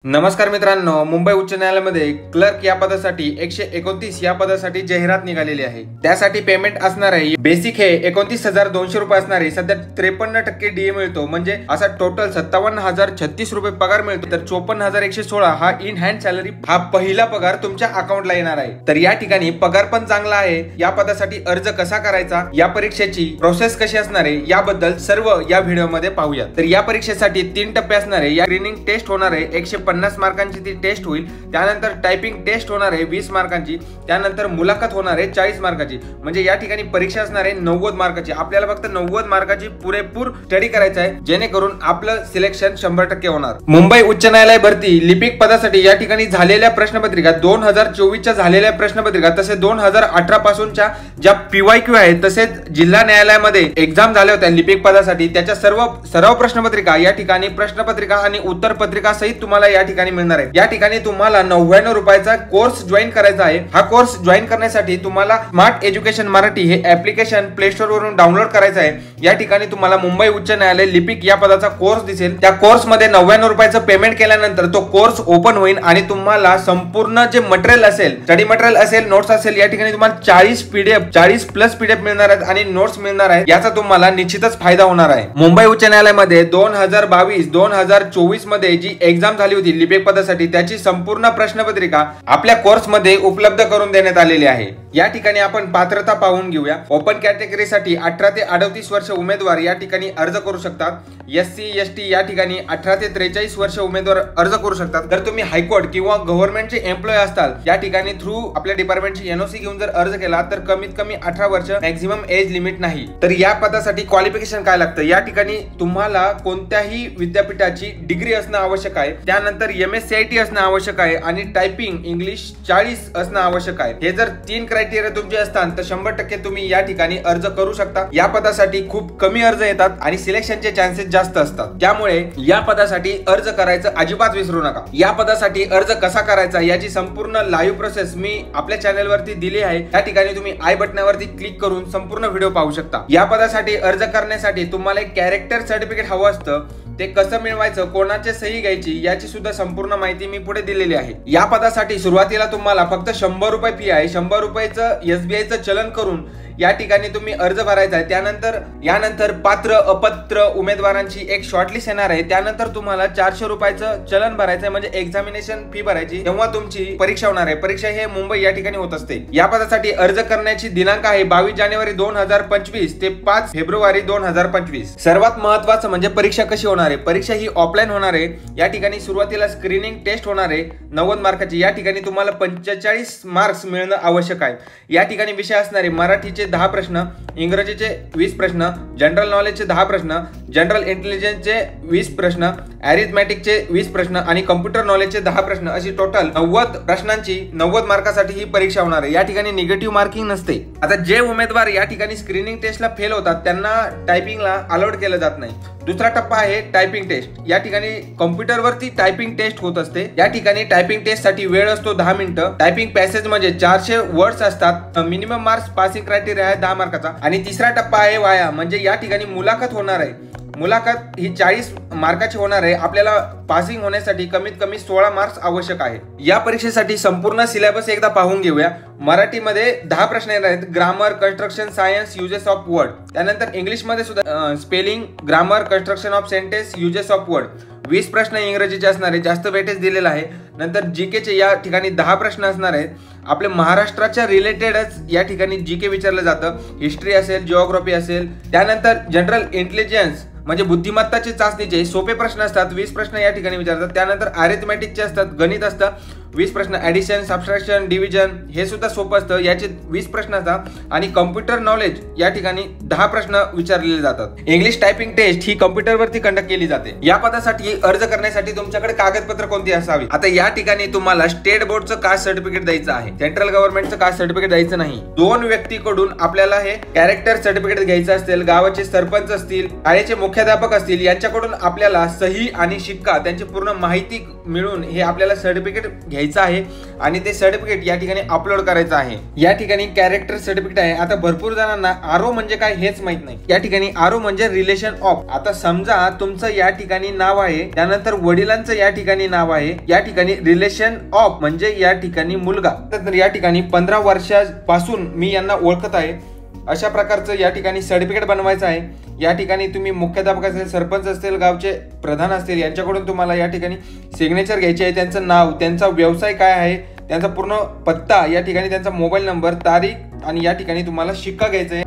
नमस्कार मित्रांनो, मुंबई उच्च न्यायालयामध्ये क्लर्क या पदासाठी 129 या पदासाठी जाहिरात निघालेली आहे। त्यासाठी पेमेंट असणार आहे बेसिक हे 29,200 रुपये असणार आहे। सध्या 53% डीए मिळतो, म्हणजे असा टोटल 57,036 रुपये पगार मिळतो। तर 54,116 हा इन हँड सॅलरी, हा पहिला पगार तुमच्या अकाउंटला येणार आहे। तर या ठिकाणी पगार पण चांगला आहे। या पदासाठी अर्ज कसा करायचा, या परीक्षेची प्रोसेस कशी असणार आहे याबद्दल सर्व या व्हिडिओ मध्ये पाहूया। तर या परीक्षेसाठी 3 टप्पे असणार आहे। या स्क्रीनिंग टेस्ट होणार आहे, 150 मार्कांची ती टेस्ट होईल। त्यानंतर टायपिंग टेस्ट होणार आहे 20 मार्कांची। त्यानंतर मुलाखत होणार आहे 40 मार्काची। म्हणजे या ठिकाणी परीक्षा असणार आहे 90 मार्काची। आपल्याला फक्त 90 मार्काची पुरेपूर स्टडी करायचा आहे, जेणेकरून आपलं सिलेक्शन 100% होणार। मुंबई उच्च न्यायालय भरती लिपिक पदासाठी या ठिकाणी झालेल्या प्रश्नपत्रिका 2024 च्या झालेल्या प्रश्नपत्रिका, तसे 2018 पासूनच्या ज्या PYQ आहेत, तसेच जिल्हा न्यायालयामध्ये एक्झाम झाल्या होत्या लिपिक पदासाठी, त्याच्या सर्व प्रश्नपत्रिका या ठिकाणी प्रश्नपत्रिका आणि उत्तरपत्रिका सहित तुम्हाला या ठिकाणी मिळणार आहे। या ठिकाणी तुम्हाला 99 रुपयाचा कोर्स जॉईन करायचा आहे। हा कोर्स जॉईन करण्यासाठी तुम्हाला स्मार्ट एज्युकेशन मराठी हे ऍप्लिकेशन प्ले स्टोर वरून डाउनलोड करायचं आहे। या ठिकाणी तुम्हाला मुंबई उच्च न्यायालय लिपिक या पदाचा कोर्स दिसेल। त्या कोर्स मध्ये 99 रुपयाचं पेमेंट केल्यानंतर तो कोर्स ओपन होईल आणि तुम्हाला संपूर्ण जे मटेरियल असेल, स्टडी मटेरियल असेल, नोट्स असेल, या ठिकाणी तुम्हाला 40 प्लस पीडीएफ मिळणार आहेत आणि नोट्स मिळणार आहेत। याचा तुम्हाला निश्चितच फायदा होणार आहे। मुंबई उच्च न्यायालयामध्ये 2022-2024 मध्ये जी एक्झाम झाली होती लिपिक पदासाठी, त्याची संपूर्ण प्रश्नपत्रिका आपल्या कोर्स मध्ये उपलब्ध करून देण्यात आलेली आहे। या ठिकाणी आपण पात्रता पाहून घेऊया। ओपन कॅटेगरीसाठी 18 ते 38 वर्ष उमेदवार या ठिकाणी अर्ज करू शकतात। SC ST या ठिकाणी 18 ते 43 वर्ष उमेदवार अर्ज करू शकतात। जर तुम्ही हायकोर्ट किंवा गव्हर्नमेंटचे एम्प्लॉय असताल, या ठिकाणी थ्रू आपल्या डिपार्टमेंटची NOC घेऊन जर अर्ज केला तर कमीत कमी 18 वर्ष मॅक्झिमम एज लिमिट नाही। तर या पदासाठी क्वालिफिकेशन काय लागतं, या ठिकाणी तुम्हाला कोणत्याही विद्यापीठाची डिग्री असणं आवश्यक आहे। त्यानंतर MSCIT असणं आवश्यक आहे आणि टायपिंग इंग्लिश 40 असणं आवश्यक आहे। हे जर 3 क्रायटेरिया तुमचे असतात तर 100% तुम्ही या ठिकाणी अर्ज करू शकता। या पदासाठी खूप कमी अर्ज येतात आणि सिलेक्शनचे चान्सेस जास्त असतात, त्यामुळे या पदासाठी अर्ज करायचं अजिबात विसरू नका। या पदासाठी अर्ज कसा करायचा याची संपूर्ण लाईव्ह प्रोसेस मी आपल्या चॅनल वरती दिली आहे। त्या ठिकाणी तुम्ही आय बटनावरती क्लिक करून संपूर्ण व्हिडिओ पाहू शकता। या पदासाठी अर्ज करण्यासाठी तुम्हाला एक कॅरेक्टर सर्टिफिकेट हवं असतं, ते कसं मिळवायचं, कोणाची सही घ्यायची याची सुद्धा संपूर्ण माहिती मी पुढे दिलेली आहे। या पदासाठी सुरुवातीला तुम्हाला फक्त 100 रुपये फी आहे। 100 रुपयाचं SBIचं चलन करून या ठिकाणी तुम्ही अर्ज भरायचा आहे। यानंतर पात्र अपात्र उमेदवारांची एक शॉर्टलिस्ट येणार आहे। त्यानंतर तुम्हाला 400 रुपयाचं चलन भरायचं आहे, म्हणजे एक्झामिनेशन फी भरायची, तेव्हा तुमची परीक्षा होणार आहे। परीक्षा हे मुंबई या ठिकाणी होत असते। या पदासाठी अर्ज करण्याची दिनांक आहे 22 जानेवारी 2025 ते 5 फेब्रुवारी 2025। सर्वात महत्वाचं म्हणजे परीक्षा कशी होणार आहे। परीक्षा ही ऑफलाईन होणार आहे। या ठिकाणी सुरुवातीला स्क्रीनिंग टेस्ट होणार आहे 90 मार्काची। या ठिकाणी तुम्हाला 45 मार्क्स मिळणं आवश्यक आहे। या ठिकाणी विषय असणार आहे मराठीचे 10 प्रश्न, इंग्रजीचे 20 प्रश्न, जनरल नॉलेजचे 10 प्रश्न, जनरल इंटेलिजन्सचे 20 प्रश्न, अरिथमॅटिकचे 20 प्रश्न आणि कम्प्युटर नॉलेजचे 10 प्रश्न, अशी टोटल 90 प्रश्नांची 90 मार्कासाठी ही परीक्षा होणार आहे। या ठिकाणी निगेटिव्ह मार्किंग नसते। आता जे उमेदवार या ठिकाणी स्क्रीनिंग टेस्टला फेल होतात त्यांना टायपिंगला अलाउड केलं जात नाही। दुसरा टप्पा आहे टायपिंग टेस्ट। या ठिकाणी कॉम्प्युटरवरती टायपिंग टेस्ट होत असते। या ठिकाणी टायपिंग टेस्ट साठी वेळ असतो 10 मिनिटं। टायपिंग पॅसेज म्हणजे 400 वर्ड्स असतात। मिनिमम मार्क्स पासिंग क्रायटेरिया आहे 10 मार्काचा। आणि तिसरा टप्पा आहे वाया, म्हणजे या ठिकाणी मुलाखत होणार आहे। मुलाखत ही 40 मार्काची होणार आहे। आपल्याला पासिंग होण्यासाठी कमीत कमी 16 मार्क्स आवश्यक आहे। या परीक्षेसाठी संपूर्ण सिलेबस एकदा पाहून घेऊया। मराठीमध्ये 10 प्रश्न येणार आहेत, grammar, construction, science, uses of word. त्यानंतर इंग्लिश मध्ये सुद्धा spelling, grammar, construction of sentence, uses of word. 20 प्रश्न इंग्रजीचे असणार आहे, जास्त वेटेज दिलेला आहे। नंतर GK चे या ठिकाणी 10 प्रश्न असणार आहेत। आपले महाराष्ट्राच्या रिलेटेडच या ठिकाणी GK विचारलं जातं। हिस्ट्री असेल, जिओग्राफी असेल। त्यानंतर जनरल इंटेलिजन्स म्हणजे बुद्धिमत्ताचे चाचणीचे सोपे प्रश्न असतात, 20 प्रश्न या ठिकाणी विचारतात। त्यानंतर अरिथमॅटिकचे असतात, गणित असतं 20 प्रश्न, ऍडिशन, सबट्रॅक्शन, डिव्हिजन हे सुद्धा सोपं असतं, याचे 20 प्रश्न असतात। आणि कम्प्युटर नॉलेज या ठिकाणी 10 प्रश्न विचारलेले जातात। इंग्लिश टायपिंग टेस्ट ही कम्प्युटरवरती कंडक्ट केली जाते। या पदासाठी अर्ज करण्यासाठी तुमच्याकडे कागदपत्र कोणती असावी। आता या ठिकाणी तुम्हाला स्टेट बोर्डचं कास्ट सर्टिफिकेट द्यायचं आहे, सेंट्रल गव्हर्नमेंटचं कास्ट सर्टिफिकेट द्यायचं नाही। 2 व्यक्तीकडून आपल्याला हे कॅरेक्टर सर्टिफिकेट घ्यायचं असेल, गावाचे सरपंच असतील, शाळेचे मुख्याध्यापक असतील, यांच्याकडून आपल्याला सही आणि शिक्का त्यांची पूर्ण माहिती मिळून हे आपल्याला सर्टिफिकेट घ्यायचं आहे आणि ते सर्टिफिकेट या ठिकाणी अपलोड करायचं आहे। या ठिकाणी कॅरेक्टर सर्टिफिकेट आहे। आता भरपूर जणांना आरओ म्हणजे काय हेच माहित नाही। या ठिकाणी आरओ म्हणजे रिलेशन ऑफ। आता समजा तुमचं या ठिकाणी नाव आहे, त्यानंतर वडिलांचं या ठिकाणी नाव आहे, या ठिकाणी रिलेशन ऑफ म्हणजे या ठिकाणी मुलगा, तर या ठिकाणी 15 वर्षापासून मी यांना ओळखत आहे अशा प्रकारचं या ठिकाणी सर्टिफिकेट बनवायचं आहे। या ठिकाणी तुम्ही मुख्याध्यापक असेल, सरपंच असतील, गावचे प्रधान असतील, यांच्याकडून तुम्हाला या ठिकाणी सिग्नेचर घ्यायची आहे। त्यांचं नाव, त्यांचा व्यवसाय काय आहे, त्यांचा पूर्ण पत्ता, या ठिकाणी त्यांचा मोबाईल नंबर, तारीख आणि या ठिकाणी तुम्हाला शिक्का घ्यायचा आहे।